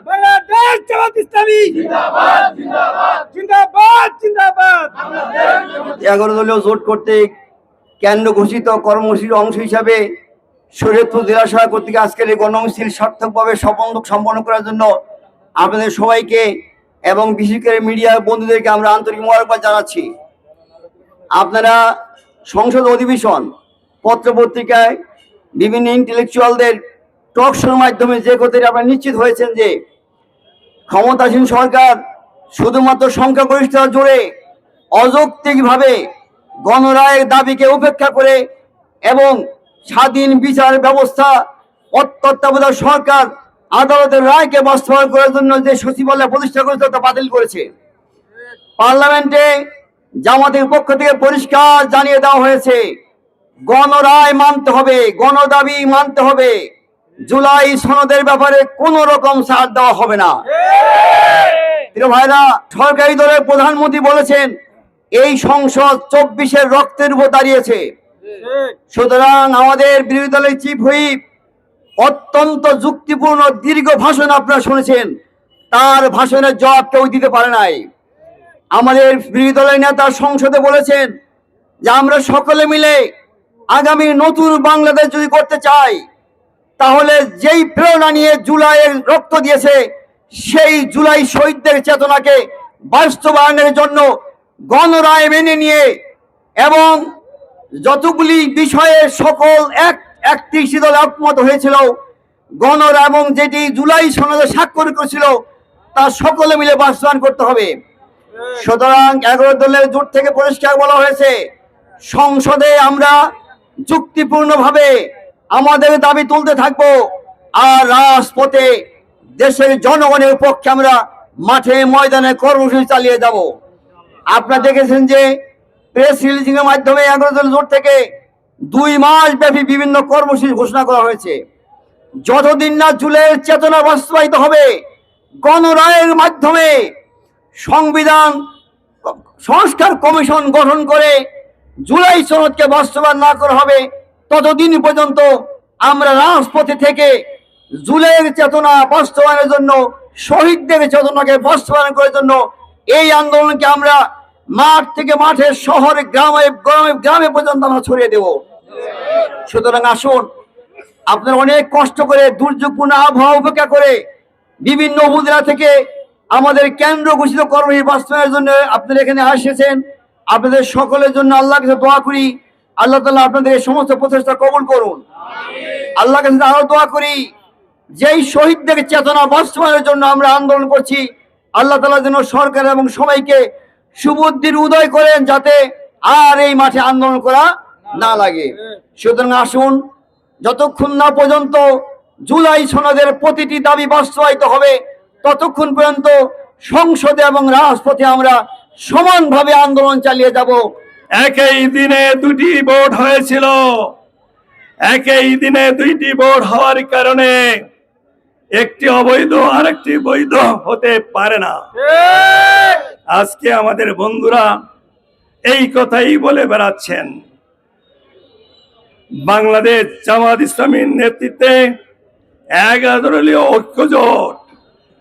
বাংলাদেশ জামাত ইসলামী জিন্দাবাদ জিন্দাবাদ জিন্দাবাদ। 11 দলীয় জোট করতে কেন্দ্র ঘোষিত কর্মসূচির অংশ হিসাবে শরীয়তপুর জেলা শাখা কর্তৃক আজকের এই গণমিছিল সার্থকভাবে সম্পন্ন করার জন্য আপনাদের সবাইকে এবং বিশেষ করে মিডিয়া বন্ধুদেরকে আমরা আন্তরিক মোবারকবাদ জানাচ্ছি। আপনারা সংসদ অধিবেশন পত্র পত্রিকায় বিভিন্ন ইন্টেলেকচুয়ালদের টক শোর মাধ্যমে যে কথাটি আপনারা নিশ্চিত হয়েছেন যে ক্ষমতাসীন সরকার শুধুমাত্র সংখ্যাগরিষ্ঠতা জোরে অযৌক্তিকভাবে গণরায়ের দাবিকে উপেক্ষা করে এবং স্বাধীন বিচার ব্যবস্থা তত্ত্বাবধায়ক সরকার আদালতের রায়কে বাস্তবায়ন করার জন্য যে সচিবালয় প্রতিষ্ঠা করেছে তা বাতিল করেছে। পার্লামেন্টে জামাতের পক্ষ থেকে পরিষ্কার জানিয়ে দেওয়া হয়েছে গণরায় মানতে হবে, গণদাবি মানতে হবে, জুলাই সনদের ব্যাপারে কোন রকম ছাড় দেওয়া হবে না। প্রিয় ভাইরা, সরকারি দলের প্রধানমন্ত্রী বলেছেন এই সংসদ 24-এর রক্তের উপর দাঁড়িয়েছে। সুতরাং আমাদের বিরোধী দলের চিফ হুইপ অত্যন্ত যুক্তিপূর্ণ দীর্ঘ ভাষণ আপনারা শুনেছেন, তার ভাষণের জবাব কেউ দিতে পারে নাই। আমাদের বিরোধী দলের নেতা সংসদে বলেছেন যে আমরা সকলে মিলে আগামী নতুন বাংলাদেশ যদি করতে চাই তাহলে যেই প্রেরণা নিয়ে জুলাইয়ের রক্ত দিয়েছে সেই জুলাই শহীদদের চেতনাকে বাস্তবায়নের জন্য গণরায় মেনে নিয়ে এবং যতগুলি বিষয়ে সকল 31 দল একমত হয়েছিল গণরায় এবং যেটি জুলাই সনদে স্বাক্ষর করেছিল তা সকলে মিলে বাস্তবায়ন করতে হবে। সুতরাং 11 দলের জোট থেকে পরিষ্কার বলা হয়েছে সংসদে আমরা যুক্তিপূর্ণভাবে আমাদের দাবি তুলতে থাকবো আর রাজপথে দেশের জনগণের পক্ষে আমরা মাঠে ময়দানে কর্মসূচি চালিয়ে যাব। আপনারা দেখেছেন যে প্রেস রিলিজিং এর মাধ্যমে 11 দলের জোট থেকে 2 মাস ব্যাপী বিভিন্ন কর্মসূচি ঘোষণা করা হয়েছে। যতদিন না জুলাইয়ের চেতনা বাস্তবায়িত হবে, গণরায়ের মাধ্যমে সংবিধান সংস্কার কমিশন গঠন করে জুলাই সনদকে বাস্তবায়ন না করা হবে, ততদিন পর্যন্ত আমরা রাজপথে থেকে জুলাইয়ের চেতনা বাস্তবায়নের জন্য, শহীদদের চেতনাকে বাস্তবায়ন করার জন্য এই আন্দোলনকে আমরা মাঠ থেকে মাঠে, শহরে, গ্রামে গ্রামে পর্যন্ত আমরা ছড়িয়ে দেব। সুতরাং আসুন, আপনারা অনেক কষ্ট করে দুর্যোগপূর্ণ আবহাওয়া উপেক্ষা করে বিভিন্ন উপজেলা থেকে আমাদের কেন্দ্র ঘোষিত কর্মসূচি বাস্তবায়নের জন্য আপনারা এখানে এসেছেন। আপনাদের সকলের জন্য আল্লাহর কাছে দোয়া করি, আল্লাহ তাআলা আপনাদের এই সমস্ত প্রচেষ্টা কবুল করুন। আল্লাহর কাছে আরো দোয়া করি যেই শহীদদের চেতনা বাস্তবায়নের জন্য আমরা আন্দোলন করছি, আল্লাহ তাআলা যেন সরকার এবং সবাইকে সুবুদ্ধির উদয় করেন যাতে আর এই মাঠে আন্দোলন করা না লাগে। সুতরাং আসুন, যতক্ষণ না পর্যন্ত জুলাই সনদের প্রতিটি দাবি বাস্তবায়িত হবে ততক্ষণ পর্যন্ত সংসদে এবং রাজপথে আমরা সমানভাবে আন্দোলন চালিয়ে যাব। একই দিনে দুটি ভোট হয়েছিল, একই দিনে দুইটি ভোট হওয়ার কারণে একটি অবৈধ আর একটি বৈধ হতে পারে না। আজকে আমাদের বন্ধুরা এই কথাই বলে বেড়াচ্ছেন। বাংলাদেশ জামাত ইসলামীর নেতৃত্বে 11 দলীয় ঐক্যজোট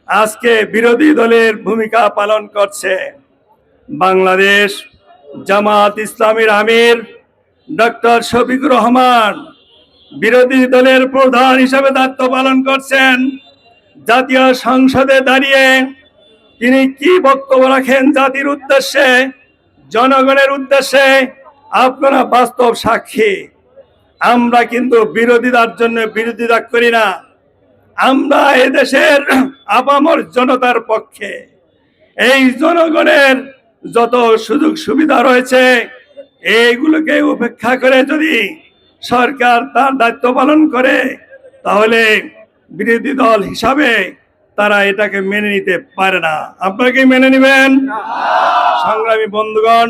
আজকে বিরোধী দলের ভূমিকা পালন করছে। বাংলাদেশ জামাত ইসলামীর আমির ডক্টর শফিকুর রহমান বিরোধী দলের প্রধান হিসেবে দায়িত্ব পালন করছেন। জাতীয় সংসদে দাঁড়িয়ে তিনি কি বক্তব্য রাখেন জাতির উদ্দেশ্যে, জনগণের উদ্দেশ্যে, আপনারা বাস্তব সাক্ষী। আমরা কিন্তু বিরোধিতার জন্য বিরোধিতা করি না, আমরা এদেশের আপামর জনতার পক্ষে। এই জনগণের যত সুযোগ সুবিধা রয়েছে এইগুলোকে উপেক্ষা করে যদি সরকার তার দায়িত্ব পালন করে তাহলে বিরোধী দল হিসাবে তারা এটাকে মেনে নিতে পারে না। আপনারা কি মেনে নেবেন? সংগ্রামী বন্ধুগণ,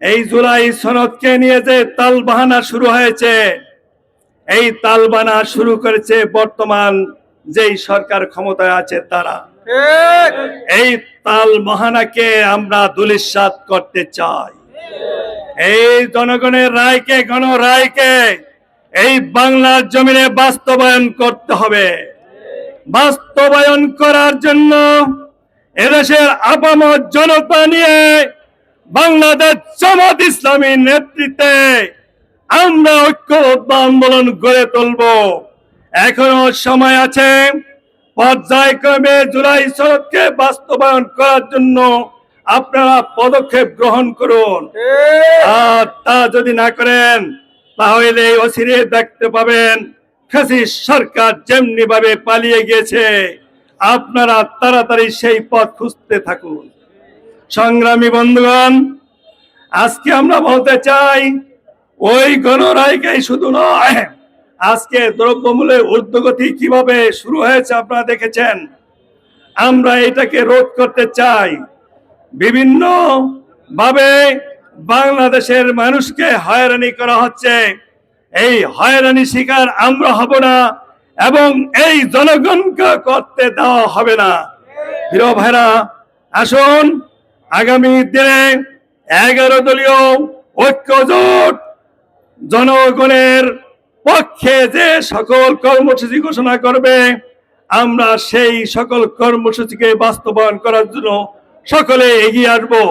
এই জুলাই সনদকে নিয়ে যে তালবাহানা শুরু হয়েছে, এই তালবাহানা শুরু করেছে বর্তমান যেই সরকার ক্ষমতায় আছে তারা। এই তালবাহানাকে আমরা ধূলিসাৎ করতে চাই। এই জনগণের রায়কে, গণরায়কে এই বাংলার জমিনে বাস্তবায়ন করতে হবে। বাস্তবায়ন করার জন্য এদেশের আপামর জনতা নিয়ে বাংলাদেশ জামাত ইসলামীর নেতৃত্বে আমরা ঐক্যবদ্ধ আন্দোলন গড়ে তুলব। এখনো সময় আছে, পর্যায়ক্রমে জুলাই সনদকে বাস্তবায়ন করার জন্য আপনারা পদক্ষেপ গ্রহণ করুন। আর তা যদি না করেন তাহলে অচিরে দেখতে পাবেন ফ্যাসিস্ট সরকার যেমনি ভাবে পালিয়ে গিয়েছে, আপনারা তাড়াতাড়ি সেই পথ খুঁজতে থাকুন। সংগ্রামী বন্ধুগণ, আজকে আমরা বলতে চাই ওই গণরায়কেই শুধু নয়, আজকে দ্রব্যমূল্যের ঊর্ধ্বগতি কিভাবে শুরু হয়েছে আপনারা দেখেছেন। আমরা এটাকে রোধ করতে চাই। বিভিন্ন ভাবে বাংলাদেশের মানুষকে হয়রানি করা হচ্ছে, এই হয়রানি শিকার আমরা হব না এবং এই জনগণকে করতে দেওয়া হবে না। প্রিয় ভাইরা, আসুন আগামী দিনে 11 দলীয় ঐক্যজোট জনগণের পক্ষে যে সকল কর্মসূচি ঘোষণা করবে, আমরা সেই সকল কর্মসূচিকে বাস্তবায়ন করার জন্য সকলে এগিয়ে আসবো।